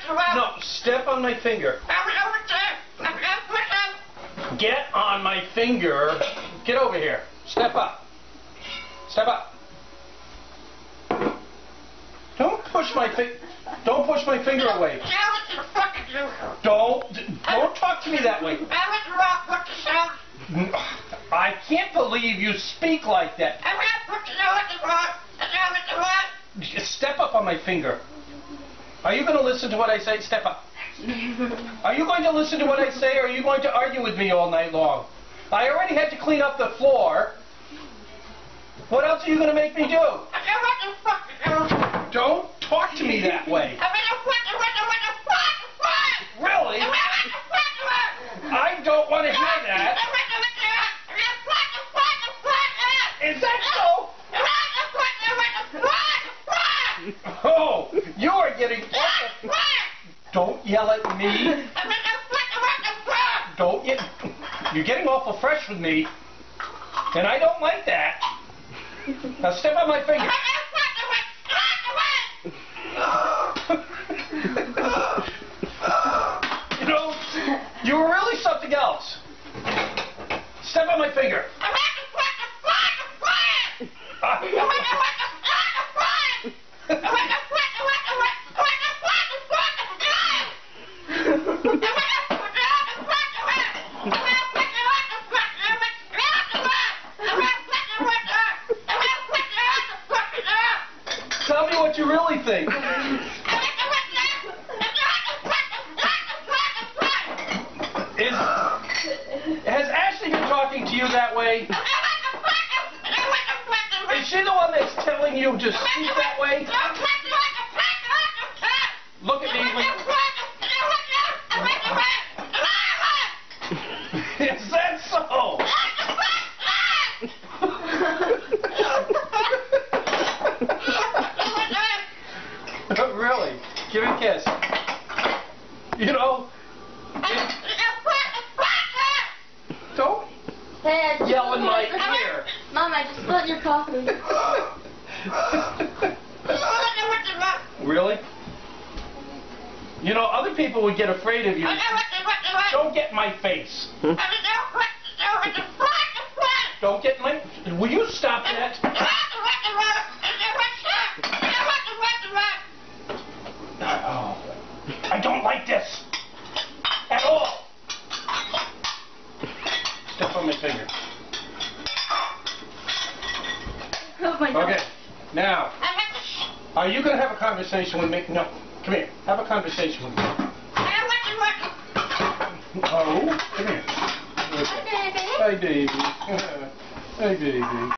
No, step on my finger. Get on my finger. Get over here. Step up. Step up. Don't push my finger away. Don't talk to me that way. I can't believe you speak like that. Step up on my finger. Are you going to listen to what I say? Step up. Are you going to listen to what I say, or are you going to argue with me all night long? I already had to clean up the floor. What else are you going to make me do? Don't talk to me that way. Really? I don't want to hear that. Is that so? Oh, you are getting awful. Don't yell at me. Don't yell. You're getting awful fresh with me, and I don't like that. Now step on my finger. You know, you were really something else. Step on my finger. Tell me what you really think. Has Ashley been talking to you that way? Is she the one that's telling you to speak that way? Look at me. Is that so? Really? Give me a kiss. You know, don't yell in my ear. Mom, I just spilled your coffee. Really? You know, other people would get afraid of you. Don't get in my face. Don't get in my... Will you stop that? Oh, I don't like this at all. Step on my finger. Oh my God. Okay, now, are you going to have a conversation with me? No, come here. Have a conversation with me. Oh, come here. Okay. Hi, baby. Hi, baby. Hi, baby.